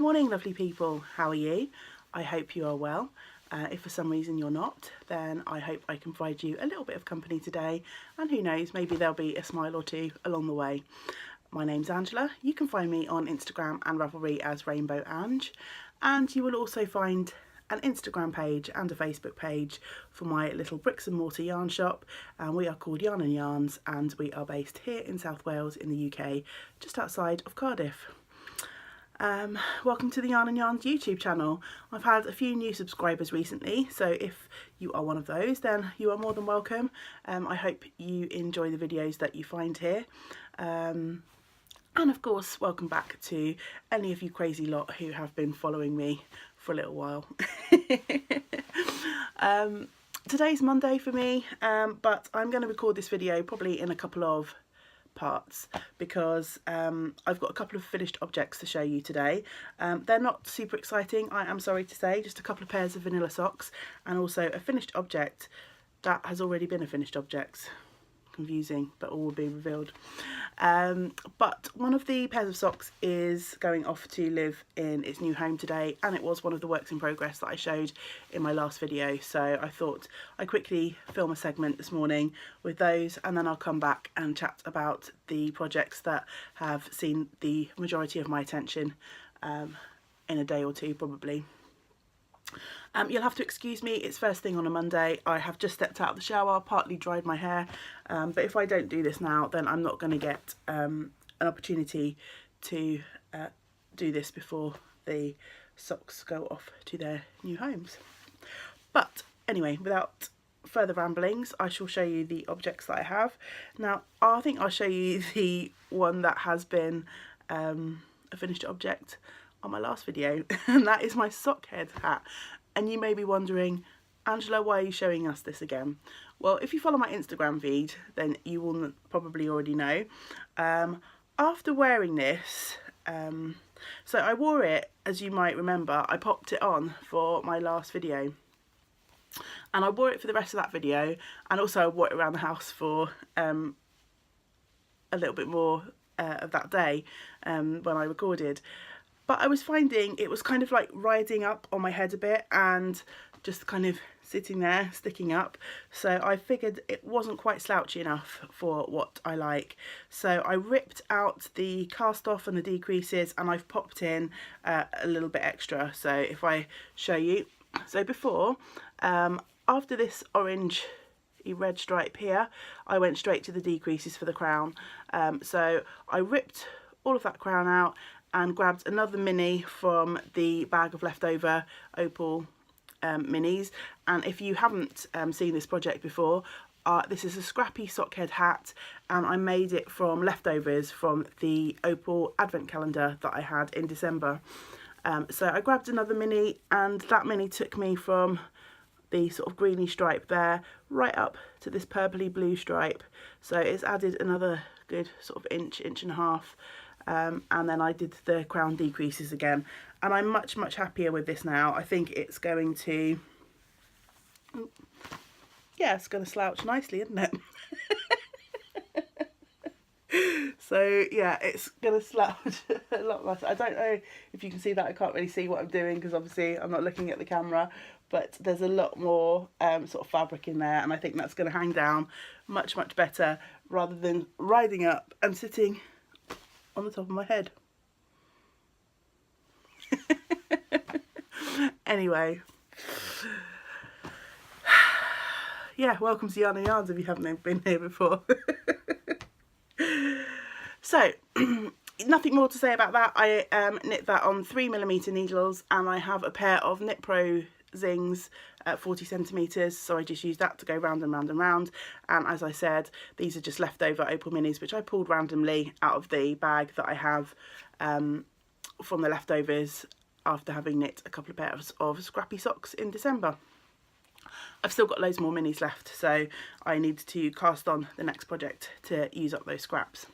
morning, lovely people. How are you? I hope you are well. If for some reason you're not, then I hope I can provide you a little bit of company today, and who knows, maybe there'll be a smile or two along the way. My name's Angela. You can find me on Instagram and Ravelry as Rainbow Ange, and you will also find an Instagram page and a Facebook page for my little bricks and mortar yarn shop, and we are called Yarn and Yarns, and we are based here in South Wales in the UK, just outside of Cardiff. Welcome to the Yarn and Yarns YouTube channel. I've had a few new subscribers recently, so if you are one of those, then you are more than welcome. I hope you enjoy the videos that you find here. And of course, welcome back to any of you crazy lot who have been following me for a little while. Today's Monday for me, but I'm going to record this video probably in a couple of parts because I've got a couple of finished objects to show you today. They're not super exciting, I am sorry to say, just a couple of pairs of vanilla socks and also a finished object that has already been a finished object. Confusing, but all will be revealed. But one of the pairs of socks is going off to live in its new home today, and it was one of the works in progress that I showed in my last video, so I thought I'd quickly film a segment this morning with those, and then I'll come back and chat about the projects that have seen the majority of my attention in a day or two probably. You'll have to excuse me, it's first thing on a Monday. I have just stepped out of the shower, partly dried my hair, but if I don't do this now, then I'm not going to get an opportunity to do this before the socks go off to their new homes. But anyway, without further ramblings, I shall show you the objects that I have. Now, I think I'll show you the one that has been a finished object on my last video, and that is my sock head hat. And you may be wondering, Angela, why are you showing us this again? Well, if you follow my Instagram feed, then you will probably already know. After wearing this, so I wore it, as you might remember, I popped it on for my last video. And I wore it for the rest of that video, and also I wore it around the house for a little bit more of that day when I recorded. But I was finding it was kind of like riding up on my head a bit and just kind of sitting there, sticking up. So I figured it wasn't quite slouchy enough for what I like. So I ripped out the cast off and the decreases, and I've popped in a little bit extra. So if I show you, so before, after this orange red stripe here, I went straight to the decreases for the crown. So I ripped all of that crown out and grabbed another mini from the bag of leftover opal minis. And if you haven't seen this project before, this is a scrappy sock head hat, and I made it from leftovers from the opal advent calendar that I had in December. So I grabbed another mini, and that mini took me from the sort of greeny stripe there right up to this purpley blue stripe. So it's added another good sort of inch and a half. And then I did the crown decreases again, and I'm much happier with this now. I think it's going to, yeah, it's going to slouch nicely, isn't it? So yeah, it's going to slouch a lot nicer. I don't know if you can see that. I can't really see what I'm doing because obviously I'm not looking at the camera, but there's a lot more sort of fabric in there, and I think that's going to hang down much better rather than riding up and sitting on the top of my head. Anyway, yeah, welcome to Yarn and Yarns if you haven't been here before. So nothing more to say about that. I knit that on 3mm needles, and I have a pair of Knit Pro Zings at 40 centimetres, so I just used that to go round and round and round. And as I said, these are just leftover opal minis which I pulled randomly out of the bag that I have from the leftovers after having knit a couple of pairs of scrappy socks in December. I've still got loads more minis left, so I need to cast on the next project to use up those scraps.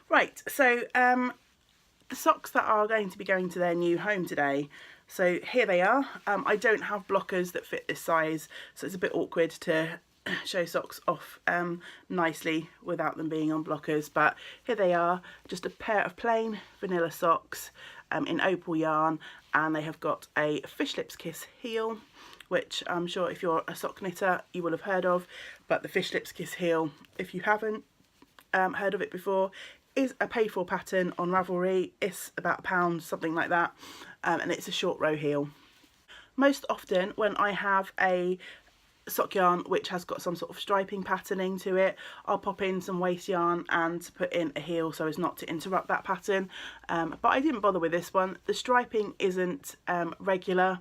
Right, so the socks that are going to be going to their new home today, so here they are. I don't have blockers that fit this size, so it's a bit awkward to show socks off nicely without them being on blockers, but here they are, just a pair of plain vanilla socks. in opal yarn, and they have got a Fish Lips Kiss heel, which I'm sure if you're a sock knitter you will have heard of. But the Fish Lips Kiss heel, if you haven't heard of it before, is a pay for pattern on Ravelry. It's about £1, something like that, and it's a short row heel. Most often when I have a sock yarn which has got some sort of striping patterning to it, I'll pop in some waste yarn and put in a heel so as not to interrupt that pattern, but I didn't bother with this one. The striping isn't regular,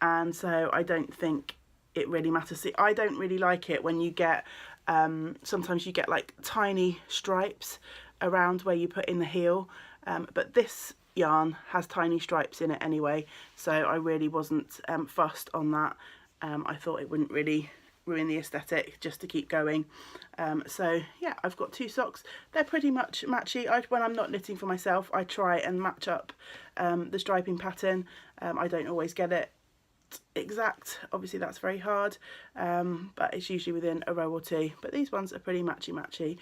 and so I don't think it really matters. See, I don't really like it when you get sometimes you get like tiny stripes around where you put in the heel, but this yarn has tiny stripes in it anyway, so I really wasn't fussed on that. I thought it wouldn't really ruin the aesthetic just to keep going. So yeah, I've got 2 socks. They're pretty much matchy. When I'm not knitting for myself, I try and match up the striping pattern. I don't always get it exact, obviously that's very hard, but it's usually within a row or 2. But these ones are pretty matchy.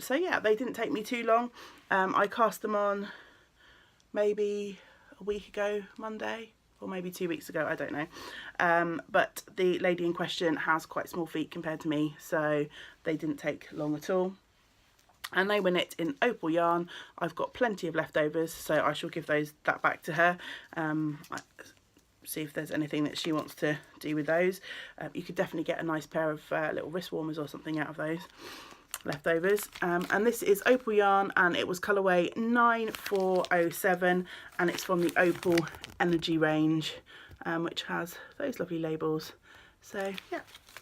So yeah, they didn't take me too long. I cast them on maybe a week ago Monday, or maybe 2 weeks ago, I don't know, but the lady in question has quite small feet compared to me, so they didn't take long at all. And they were knit in opal yarn. I've got plenty of leftovers, so I shall give that back to her. See if there's anything that she wants to do with those. You could definitely get a nice pair of little wrist warmers or something out of those leftovers. And this is opal yarn, and it was colourway 9407, and it's from the Opal Energy range, which has those lovely labels. So yeah,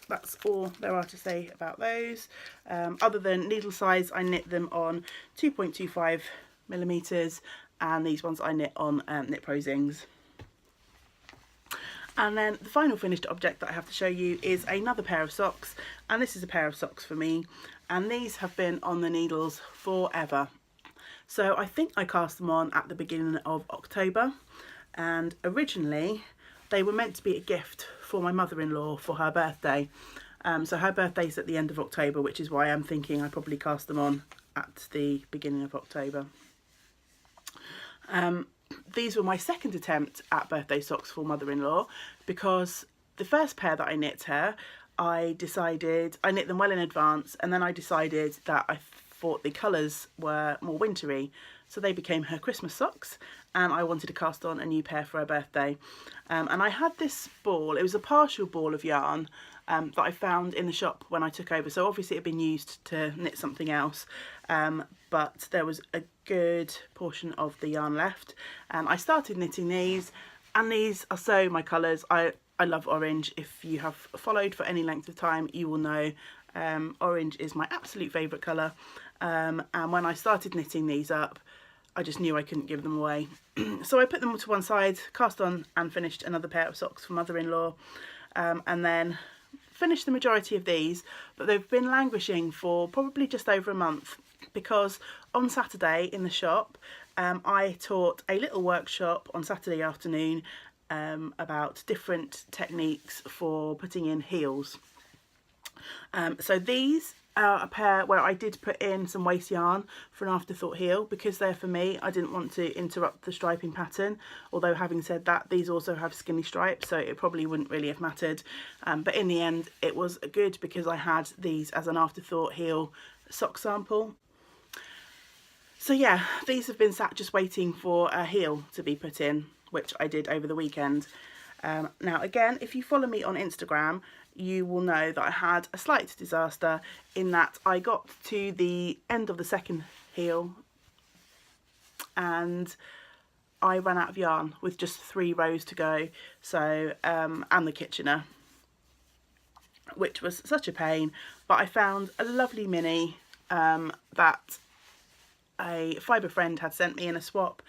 that's all there are to say about those. Other than needle size, I knit them on 2.25mm, and these ones I knit on Knit Pro Zings. And then the final finished object that I have to show you is another pair of socks, and this is a pair of socks for me, and these have been on the needles forever. So I think I cast them on at the beginning of October, and originally they were meant to be a gift for my mother-in-law for her birthday. So her birthday's at the end of October, which is why I'm thinking I probably cast them on at the beginning of October. These were my second attempt at birthday socks for mother-in-law, because the first pair that I knit her, I knit them well in advance, and then I decided that I thought the colours were more wintry, so they became her Christmas socks, and I wanted to cast on a new pair for her birthday. And I had this ball, it was a partial ball of yarn that I found in the shop when I took over, so obviously it had been used to knit something else, but there was a good portion of the yarn left. I started knitting these, and these are so my colours. I love orange. If you have followed for any length of time, you will know orange is my absolute favourite colour, and when I started knitting these up, I just knew I couldn't give them away. So I put them to one side, cast on and finished another pair of socks for mother-in-law, and then finished the majority of these, but they've been languishing for probably just over a month, because on Saturday in the shop I taught a little workshop on Saturday afternoon about different techniques for putting in heels. So these are a pair where I did put in some waste yarn for an afterthought heel, because they're for me. I didn't want to interrupt the striping pattern, although having said that, these also have skinny stripes, so it probably wouldn't really have mattered, but in the end it was good because I had these as an afterthought heel sock sample. So yeah, these have been sat just waiting for a heel to be put in, which I did over the weekend. Now again, if you follow me on Instagram, you will know that I had a slight disaster in that I got to the end of the second heel and I ran out of yarn with just 3 rows to go, so and the Kitchener, which was such a pain. But I found a lovely mini that a fibre friend had sent me in a swap.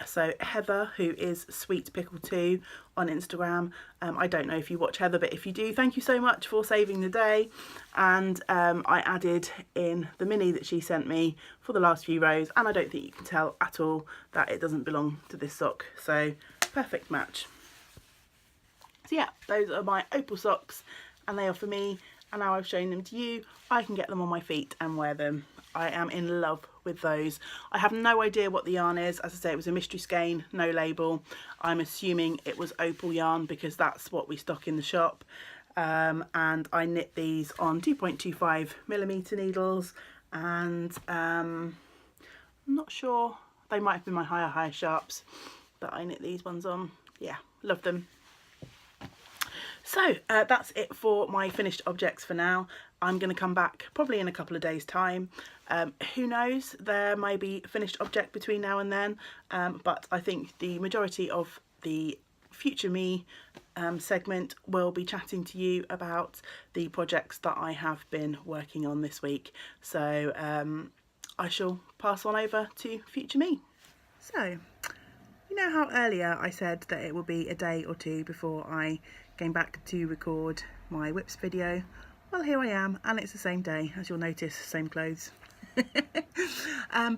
So Heather, who is Sweet Pickle 2 on Instagram, I don't know if you watch Heather, but if you do, thank you so much for saving the day. And I added in the mini that she sent me for the last few rows, and I don't think you can tell at all that it doesn't belong to this sock, so perfect match. So yeah, those are my opal socks, and they are for me, and now I've shown them to you, I can get them on my feet and wear them. I am in love with those. I have no idea what the yarn is. As I say, it was a mystery skein, no label. I'm assuming it was opal yarn because that's what we stock in the shop. And I knit these on 2.25mm needles, and I'm not sure, they might have been my higher sharps that I knit these ones on. Yeah, love them. So that's it for my finished objects for now. I'm going to come back probably in a couple of days' time. Who knows, there may be a finished object between now and then, but I think the majority of the Future Me segment will be chatting to you about the projects that I have been working on this week. So I shall pass on over to Future Me. So, you know how earlier I said that it will be a day or two before I came back to record my whips video? Well, here I am, and it's the same day, as you'll notice, same clothes.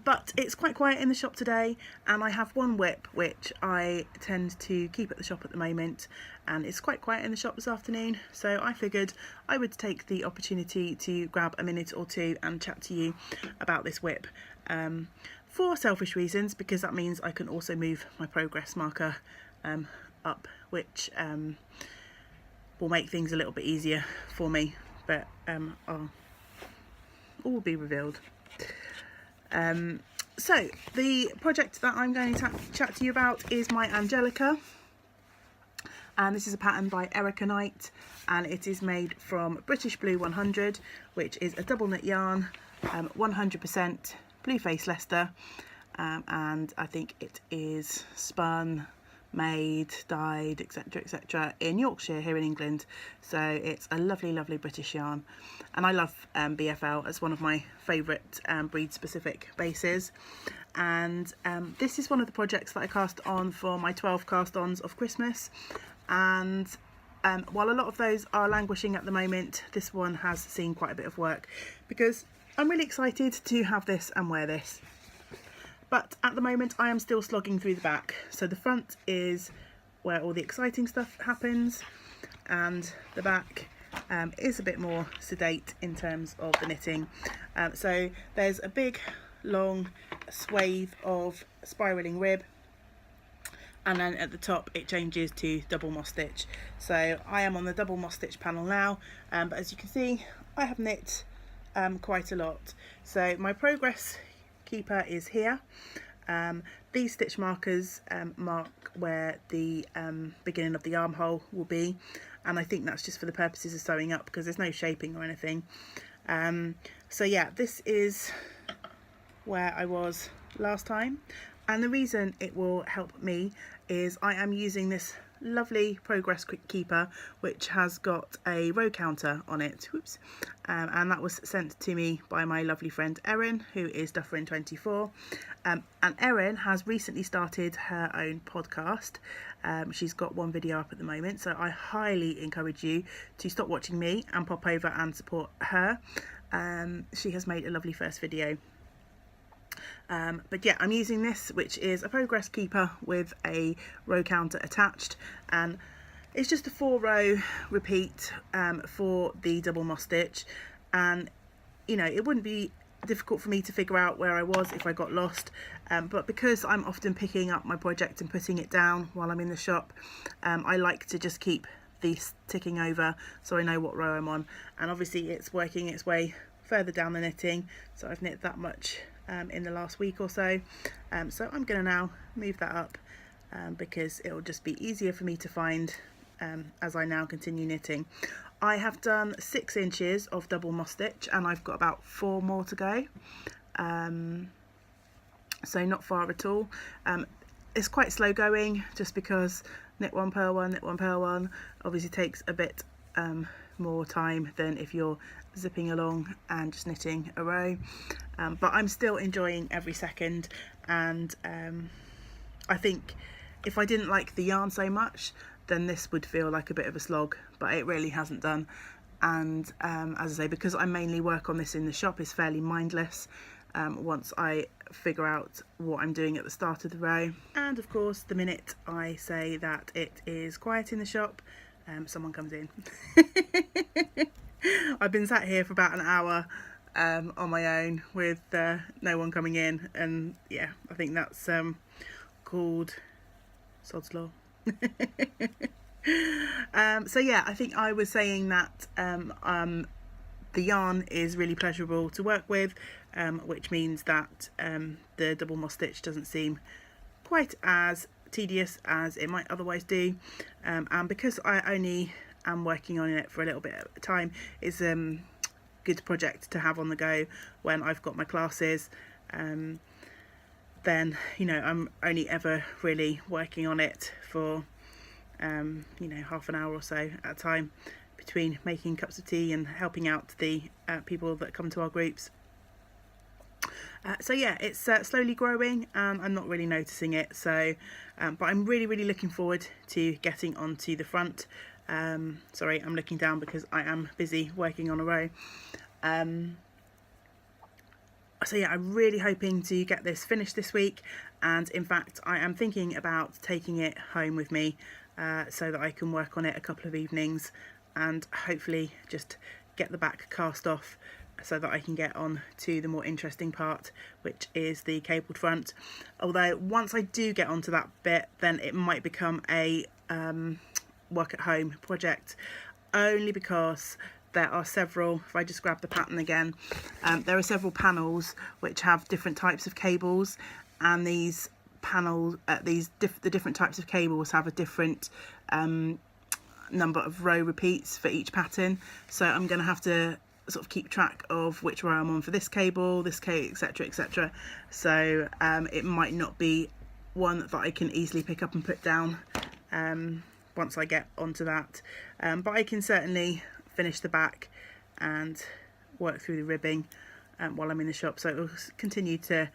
But it's quite quiet in the shop today, and I have one whip which I tend to keep at the shop at the moment, and it's quite quiet in the shop this afternoon, so I figured I would take the opportunity to grab a minute or two and chat to you about this whip. For selfish reasons, because that means I can also move my progress marker up, which will make things a little bit easier for me, but all will be revealed. So the project that I'm going to chat to you about is my Angelica, and this is a pattern by Erica Knight, and it is made from British Blue 100, which is a double knit yarn, 100% Blue Face Leicester, and I think it is spun, made, dyed, etc in Yorkshire here in England. So it's a lovely British yarn, and I love BFL as one of my favourite breed specific bases. And this is one of the projects that I cast on for my 12 cast ons of Christmas, and while a lot of those are languishing at the moment, this one has seen quite a bit of work because I'm really excited to have this and wear this. But at the moment I am still slogging through the back. So the front is where all the exciting stuff happens, and the back is a bit more sedate in terms of the knitting. So there's a big long swathe of spiraling rib, and then at the top it changes to double moss stitch. So I am on the double moss stitch panel now, but as you can see I have knit quite a lot. So my progress keeper is here. These stitch markers mark where the beginning of the armhole will be, and I think that's just for the purposes of sewing up because there's no shaping or anything. So yeah, this is where I was last time, and the reason it will help me is I am using this lovely progress keeper which has got a row counter on it. Whoops. And that was sent to me by my lovely friend Erin, who is Dufferin24, and Erin has recently started her own podcast. She's got one video up at the moment, so I highly encourage you to stop watching me and pop over and support her. She has made a lovely first video. But yeah, I'm using this, which is a progress keeper with a row counter attached, and it's just a 4-row repeat for the double moss stitch. And you know, it wouldn't be difficult for me to figure out where I was if I got lost, but because I'm often picking up my project and putting it down while I'm in the shop, I like to just keep this ticking over so I know what row I'm on. And obviously it's working its way further down the knitting, so I've knit that much in the last week or so, so I'm going to now move that up because it will just be easier for me to find as I now continue knitting. I have done 6 inches of double moss stitch, and I've got about 4 more to go, so not far at all. It's quite slow going just because knit one, purl one, knit one, purl one obviously takes a bit more time than if you're zipping along and just knitting a row, but I'm still enjoying every second. And I think if I didn't like the yarn so much, then this would feel like a bit of a slog, but it really hasn't done. And as I say, because I mainly work on this in the shop, it's fairly mindless once I figure out what I'm doing at the start of the row. And of course, the minute I say that it is quiet in the shop, someone comes in. I've been sat here for about an hour on my own with no one coming in, and yeah, I think that's called sod's law. So yeah, I think I was saying that the yarn is really pleasurable to work with, which means that the double moss stitch doesn't seem quite as tedious as it might otherwise do, and because I only am working on it for a little bit at a time, it's good project to have on the go when I've got my classes. Then I'm only ever really working on it for half an hour or so at a time, between making cups of tea and helping out the people that come to our groups. So yeah, it's slowly growing. I'm not really noticing it, so but I'm really looking forward to getting onto the front. Sorry, I'm looking down because I am busy working on a row. So yeah, I'm really hoping to get this finished this week, and in fact I am thinking about taking it home with me so that I can work on it a couple of evenings and hopefully just get the back cast off so that I can get on to the more interesting part, which is the cabled front. Although once I do get onto that bit, then it might become a work at home project, only because there are several, if I just grab the pattern again, there are several panels which have different types of cables, and these panels, the different types of cables have a different number of row repeats for each pattern. So I'm going to have to sort of keep track of which row I'm on for this cable, etc, etc. So it might not be one that I can easily pick up and put down once I get onto that, but I can certainly finish the back and work through the ribbing while I'm in the shop, so it will continue to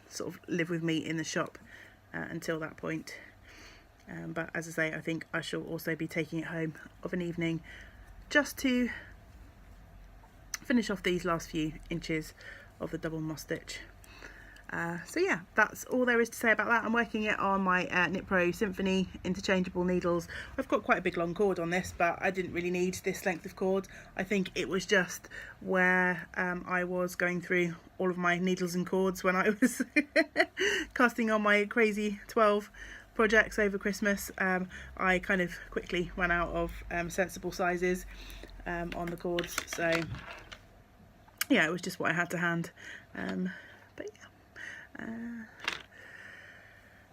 sort of live with me in the shop until that point. But as I say, I think I shall also be taking it home of an evening just to finish off these last few inches of the double moss stitch. So yeah, that's all there is to say about that. I'm working it on my Knit Pro Symphony interchangeable needles. I've got quite a big long cord on this, but I didn't really need this length of cord. I think it was just where I was going through all of my needles and cords when I was casting on my crazy 12 projects over Christmas. I kind of quickly ran out of sensible sizes on the cords, so yeah, it was just what I had to hand. But yeah.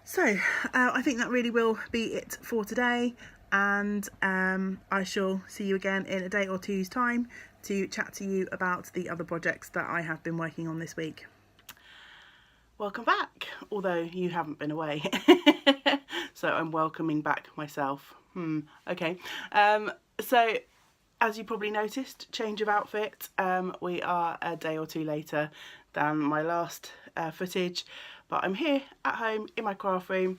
So I think that really will be it for today, and I shall see you again in a day or two's time to chat to you about the other projects that I have been working on this week. Welcome back, although you haven't been away. So I'm welcoming back myself. Okay. So as you probably noticed, change of outfit. We are a day or two later than my last footage, but I'm here at home in my craft room,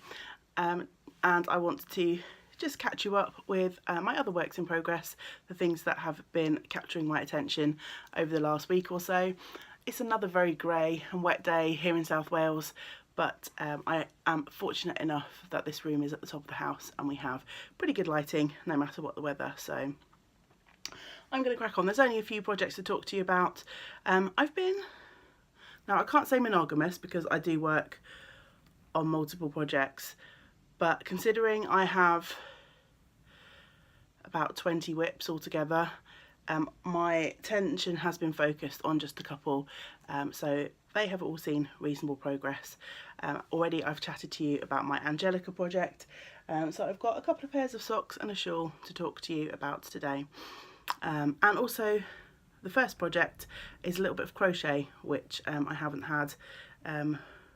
and I want to just catch you up with my other works in progress, the things that have been capturing my attention over the last week or so. It's another very grey and wet day here in South Wales, but I am fortunate enough that this room is at the top of the house and we have pretty good lighting no matter what the weather, so I'm going to crack on. There's only a few projects to talk to you about. Now I can't say monogamous because I do work on multiple projects, but considering I have about 20 whips altogether, my attention has been focused on just a couple, so they have all seen reasonable progress. Already I've chatted to you about my Angelica project, so I've got a couple of pairs of socks and a shawl to talk to you about today. And also the first project is a little bit of crochet, which I haven't had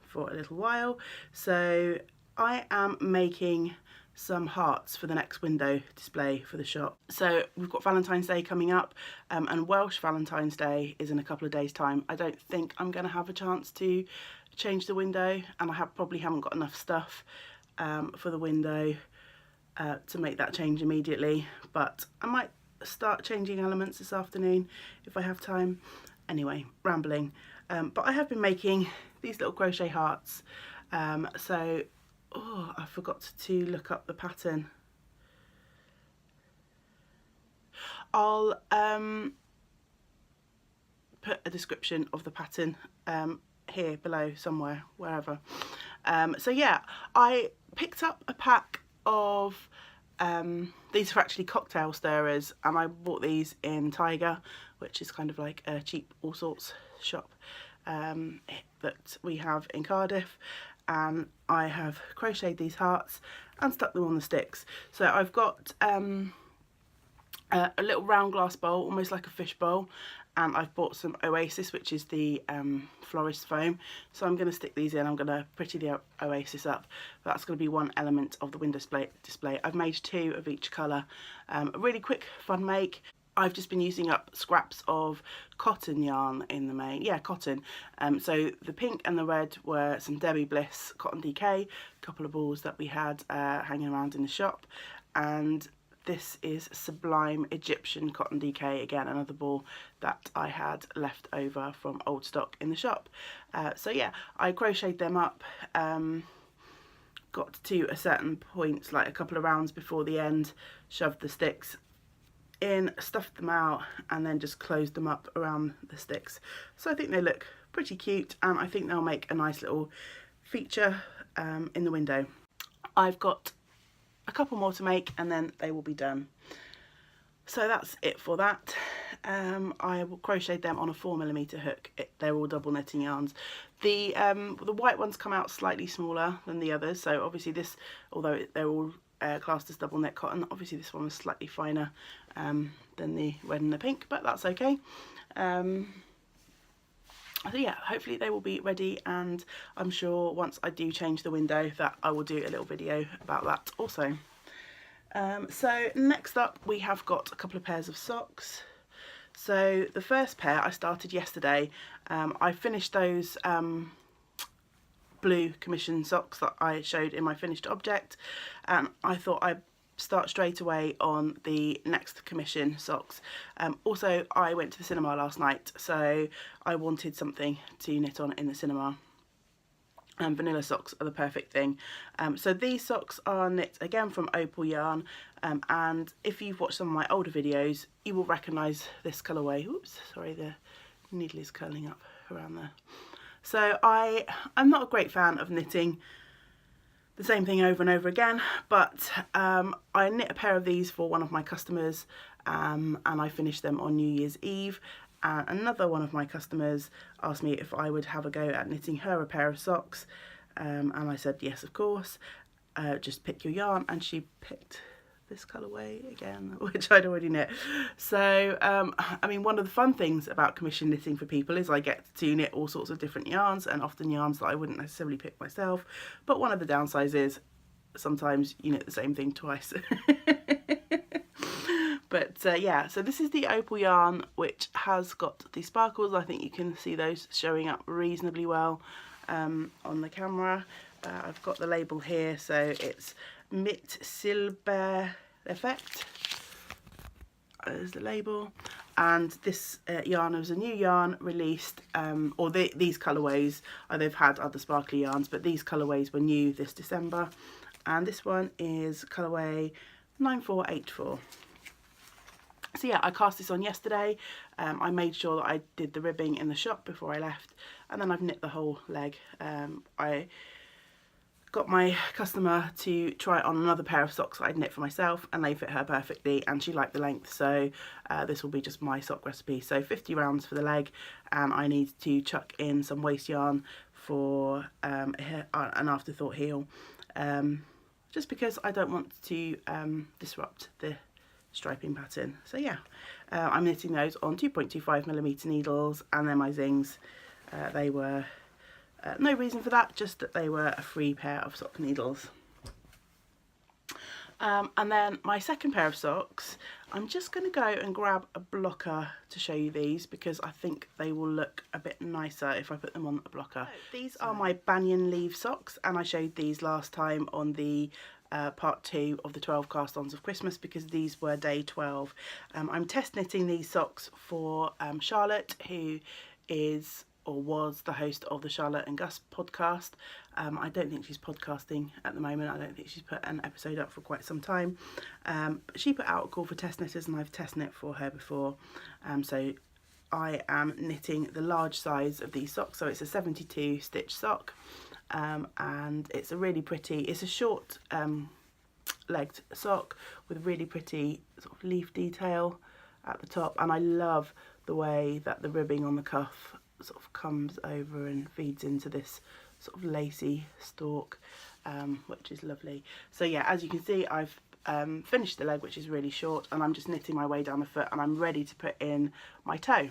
for a little while. So I am making some hearts for the next window display for the shop. So we've got Valentine's Day coming up, and Welsh Valentine's Day is in a couple of days' time. I don't think I'm going to have a chance to change the window, and I probably haven't got enough stuff for the window to make that change immediately, but I might start changing elements this afternoon if I have time. Anyway, rambling, but I have been making these little crochet hearts. So I forgot to look up the pattern. I'll put a description of the pattern here below somewhere, wherever. So yeah, I picked up a pack of these are actually cocktail stirrers, and I bought these in Tiger, which is kind of like a cheap all sorts shop that we have in Cardiff. And I have crocheted these hearts and stuck them on the sticks. So I've got a little round glass bowl, almost like a fish bowl, and I've bought some Oasis, which is the florist foam. So I'm going to stick these in. I'm going to pretty the Oasis up. That's going to be one element of the window display. I've made 2 of each colour. A really quick, fun make. I've just been using up scraps of cotton yarn in the main. Yeah, cotton. So the pink and the red were some Debbie Bliss cotton DK, a couple of balls that we had hanging around in the shop, and this is Sublime Egyptian cotton DK, again another ball that I had left over from old stock in the shop. So yeah, I crocheted them up, got to a certain point, like a couple of rounds before the end, shoved the sticks in, stuffed them out, and then just closed them up around the sticks. So I think they look pretty cute, and I think they'll make a nice little feature in the window. I've got a couple more to make and then they will be done. So that's it for that. I will crochet them on a 4mm hook. They're all double knitting yarns. The white ones come out slightly smaller than the others, so obviously this, although they're all classed as double knit cotton, obviously this one was slightly finer than the red and the pink, but that's okay. So yeah, hopefully they will be ready, and I'm sure once I do change the window that I will do a little video about that also. So next up we have got a couple of pairs of socks. So the first pair I started yesterday. I finished those blue commission socks that I showed in my finished object, and I thought I'd start straight away on the next commission socks. Also, I went to the cinema last night, so I wanted something to knit on in the cinema, and vanilla socks are the perfect thing. So these socks are knit again from opal yarn, and if you've watched some of my older videos you will recognise this colourway. Oops, sorry, the needle is curling up around there. So I'm not a great fan of knitting the same thing over and over again, but I knit a pair of these for one of my customers, and I finished them on New Year's Eve. Another one of my customers asked me if I would have a go at knitting her a pair of socks, and I said yes, of course. Just pick your yarn, and she picked this colourway again, which I'd already knit. So I mean, one of the fun things about commission knitting for people is I get to knit all sorts of different yarns, and often yarns that I wouldn't necessarily pick myself. But one of the downsides is sometimes you knit the same thing twice. But yeah, so this is the opal yarn, which has got the sparkles. I think you can see those showing up reasonably well on the camera. I've got the label here, so it's Mit Silber Effect. There's the label, and this yarn was a new yarn released, or these colourways. They've had other sparkly yarns, but these colourways were new this December, and this one is colourway 9484. So yeah, I cast this on yesterday. I made sure that I did the ribbing in the shop before I left, and then I've knit the whole leg. I got my customer to try on another pair of socks I'd knit for myself, and they fit her perfectly, and she liked the length, so this will be just my sock recipe. So 50 rounds for the leg, and I need to chuck in some waste yarn for an afterthought heel, just because I don't want to disrupt the striping pattern. So yeah, I'm knitting those on 2.25mm needles, and then my zings, they were no reason for that, just that they were a free pair of sock needles. And then my second pair of socks, I'm just going to go and grab a blocker to show you these, because I think they will look a bit nicer if I put them on a blocker. These are my banyan leaf socks, and I showed these last time on the part 2 of the 12 cast-ons of Christmas, because these were day 12. I'm test knitting these socks for Charlotte, who is or was the host of the Charlotte and Gus podcast. I don't think she's podcasting at the moment. I don't think she's put an episode up for quite some time. But she put out a call for test knitters, and I've test knit for her before. So I am knitting the large size of these socks, so it's a 72 stitch sock, and it's a really pretty, it's a short legged sock with really pretty sort of leaf detail at the top, and I love the way that the ribbing on the cuff sort of comes over and feeds into this sort of lacy stalk, which is lovely. So yeah, as you can see, I've finished the leg, which is really short, and I'm just knitting my way down the foot, and I'm ready to put in my toe.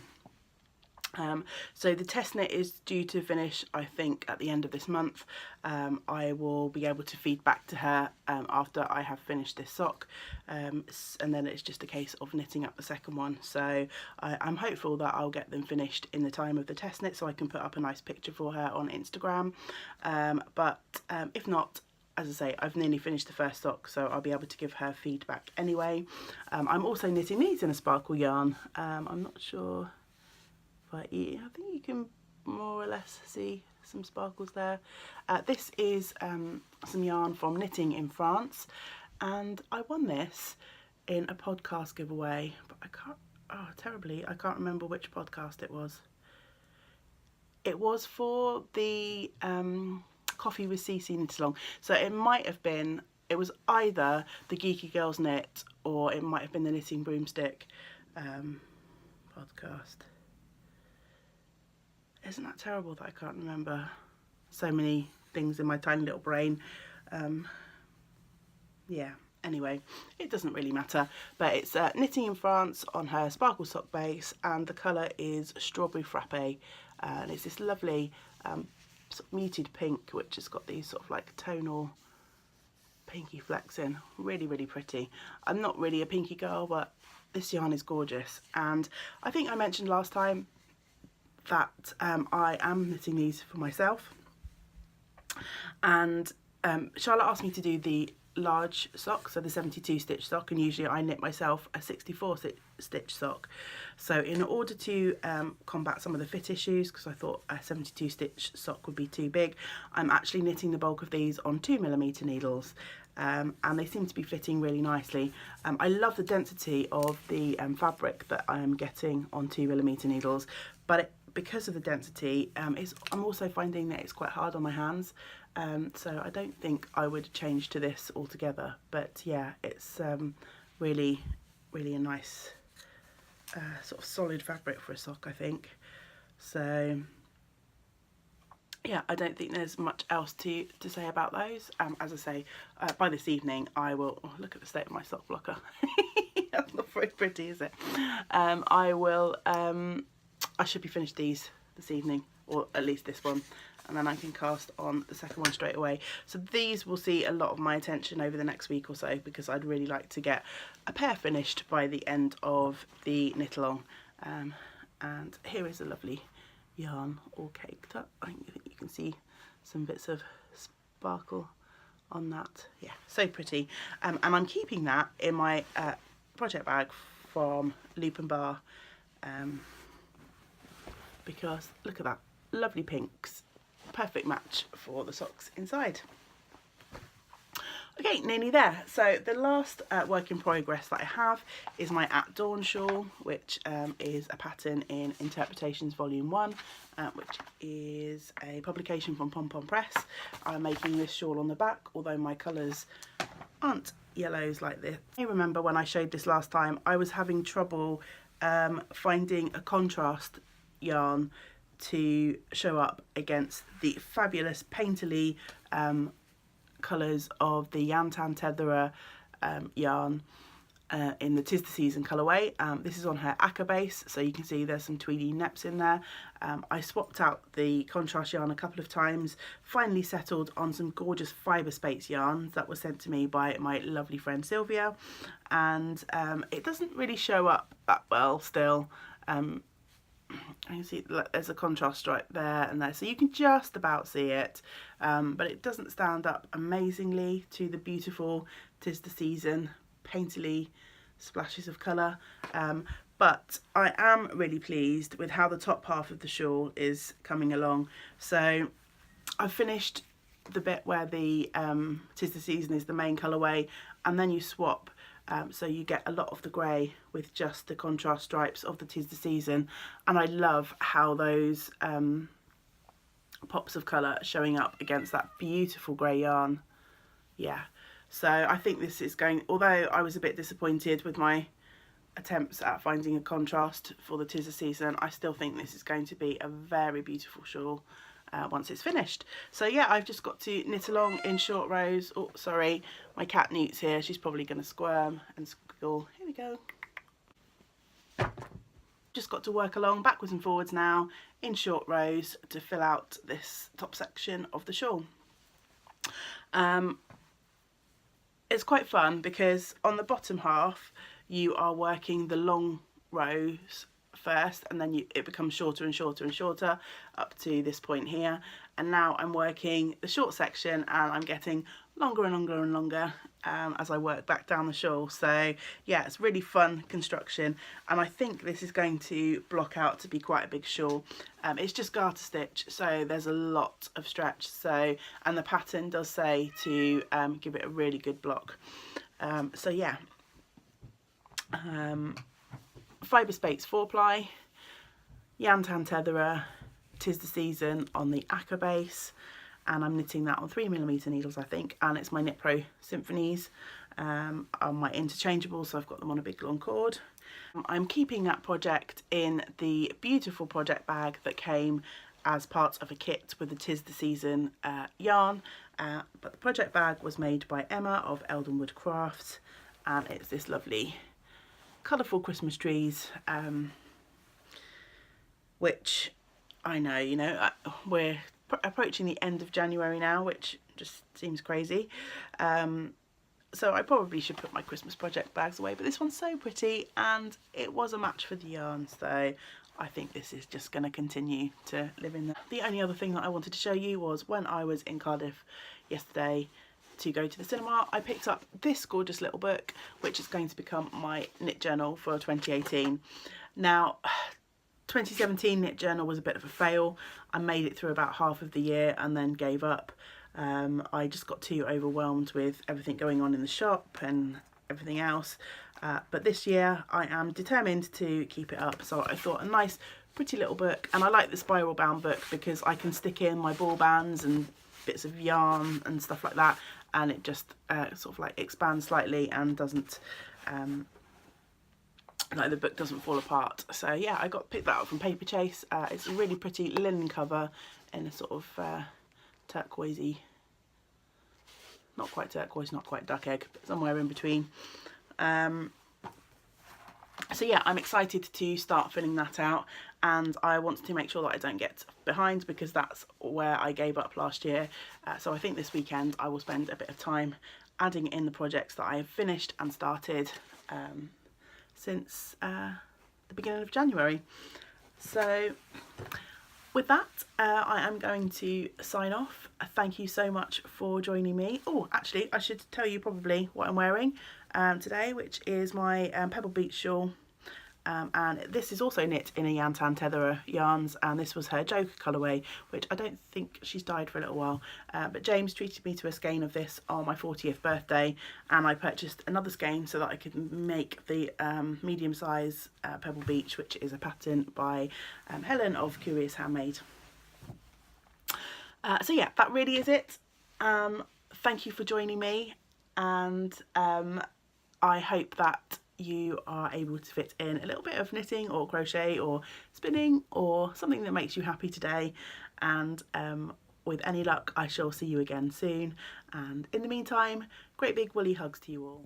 So the test knit is due to finish, I think, at the end of this month. I will be able to feed back to her after I have finished this sock, and then it's just a case of knitting up the second one. So I'm hopeful that I'll get them finished in the time of the test knit, so I can put up a nice picture for her on Instagram. But if not, as I say, I've nearly finished the first sock, so I'll be able to give her feedback anyway. I'm also knitting these in a sparkle yarn. I'm not sure, but I think you can more or less see some sparkles there. This is some yarn from Knitting in France, and I won this in a podcast giveaway, but I can't remember which podcast it was. It was for the Coffee with CC knit along, so it might have been, it was either the Geeky Girls Knit or it might have been the Knitting Broomstick podcast. Isn't that terrible that I can't remember so many things in my tiny little brain? Yeah, anyway, it doesn't really matter, but it's Knitting in France on her sparkle sock base, and the colour is Strawberry Frappe, and it's this lovely sort of muted pink, which has got these sort of like tonal pinky flecks in. Really, really pretty. I'm not really a pinky girl, but this yarn is gorgeous, and I think I mentioned last time that I am knitting these for myself, and Charlotte asked me to do the large sock, so the 72 stitch sock, and usually I knit myself a 64 stitch sock. So in order to combat some of the fit issues, because I thought a 72 stitch sock would be too big, I'm actually knitting the bulk of these on 2mm needles, and they seem to be fitting really nicely. I love the density of the fabric that I am getting on 2mm needles, but because of the density, I'm also finding that it's quite hard on my hands, so I don't think I would change to this altogether. But yeah, it's really, really a nice sort of solid fabric for a sock, I think. So yeah, I don't think there's much else to say about those. As I say, by this evening I will, oh, look at the state of my sock blocker. That's not very pretty, is it? I should be finished these this evening, or at least this one, and then I can cast on the second one straight away. So these will see a lot of my attention over the next week or so, because I'd really like to get a pair finished by the end of the knit along. And here is a lovely yarn all caked up. I think you can see some bits of sparkle on that. Yeah, so pretty. And I'm keeping that in my project bag from Loop and Bar, because look at that, lovely pinks, perfect match for the socks inside. Okay, nearly there. So the last work in progress that I have is my At Dawn shawl, which is a pattern in Interpretations Volume 1, which is a publication from Pom Pom Press. I'm making this shawl on the back, although my colours aren't yellows like this. I remember when I showed this last time, I was having trouble finding a contrast yarn to show up against the fabulous painterly colours of the Yantan Tetherer yarn in the 'Tis the Season colourway. This is on her Acca base, so you can see there's some tweedy neps in there. I swapped out the contrast yarn a couple of times, finally settled on some gorgeous fibre space yarns that were sent to me by my lovely friend Sylvia, and it doesn't really show up that well still. You can see there's a contrast stripe there and there, so you can just about see it, but it doesn't stand up amazingly to the beautiful 'Tis the Season painterly splashes of colour, but I am really pleased with how the top half of the shawl is coming along. So I've finished the bit where the 'Tis the Season is the main colourway, and then you swap so you get a lot of the grey with just the contrast stripes of the 'Tis the Season, and I love how those pops of colour are showing up against that beautiful grey yarn. Yeah, so I think this is going, although I was a bit disappointed with my attempts at finding a contrast for the 'Tis the Season, I still think this is going to be a very beautiful shawl once it's finished. So yeah, I've just got to knit along in short rows. Oh, sorry, my cat Newt's here. She's probably going to squirm and squiggle. Here we go. Just got to work along backwards and forwards now in short rows to fill out this top section of the shawl. It's quite fun because on the bottom half you are working the long rows first, and then it becomes shorter and shorter and shorter up to this point here, and now I'm working the short section and I'm getting longer and longer and longer as I work back down the shawl. So yeah, it's really fun construction, and I think this is going to block out to be quite a big shawl. It's just garter stitch, so there's a lot of stretch, so, and the pattern does say to give it a really good block. So yeah, Fibre Spates 4-ply, Yantan Tetherer, 'Tis the Season on the Acca base, and I'm knitting that on 3mm needles, I think, and it's my Knit Pro Symphonies on my interchangeable, so I've got them on a big long cord. I'm keeping that project in the beautiful project bag that came as part of a kit with the 'Tis the Season yarn, but the project bag was made by Emma of Eldenwood Crafts, and it's this lovely colourful Christmas trees, which I know, you know, we're approaching the end of January now, which just seems crazy. So I probably should put my Christmas project bags away, but this one's so pretty and it was a match for the yarn, so I think this is just going to continue to live in there. The only other thing that I wanted to show you was when I was in Cardiff yesterday to go to the cinema, I picked up this gorgeous little book, which is going to become my knit journal for 2018. Now, 2017 knit journal was a bit of a fail. I made it through about half of the year and then gave up. I just got too overwhelmed with everything going on in the shop and everything else. But this year I am determined to keep it up. So I thought a nice pretty little book, and I like the spiral bound book because I can stick in my ball bands and bits of yarn and stuff like that, and it just sort of like expands slightly and doesn't like the book doesn't fall apart. So yeah, I picked that up from Paper Chase. It's a really pretty linen cover in a sort of turquoisey, not quite turquoise, not quite duck egg, but somewhere in between. So yeah, I'm excited to start filling that out, and I want to make sure that I don't get behind because that's where I gave up last year. So I think this weekend I will spend a bit of time adding in the projects that I have finished and started since the beginning of January. So with that, I am going to sign off. Thank you so much for joining me. Oh, actually, I should tell you probably what I'm wearing today, which is my Pebble Beach shawl. And this is also knit in a Yantan Tetherer yarns, and this was her Joker colourway, which I don't think she's dyed for a little while, but James treated me to a skein of this on my 40th birthday, and I purchased another skein so that I could make the medium size Pebble Beach, which is a pattern by Helen of Curious Handmade. So yeah, that really is it. Thank you for joining me, and I hope that you are able to fit in a little bit of knitting or crochet or spinning or something that makes you happy today, and with any luck I shall see you again soon, and in the meantime, great big woolly hugs to you all.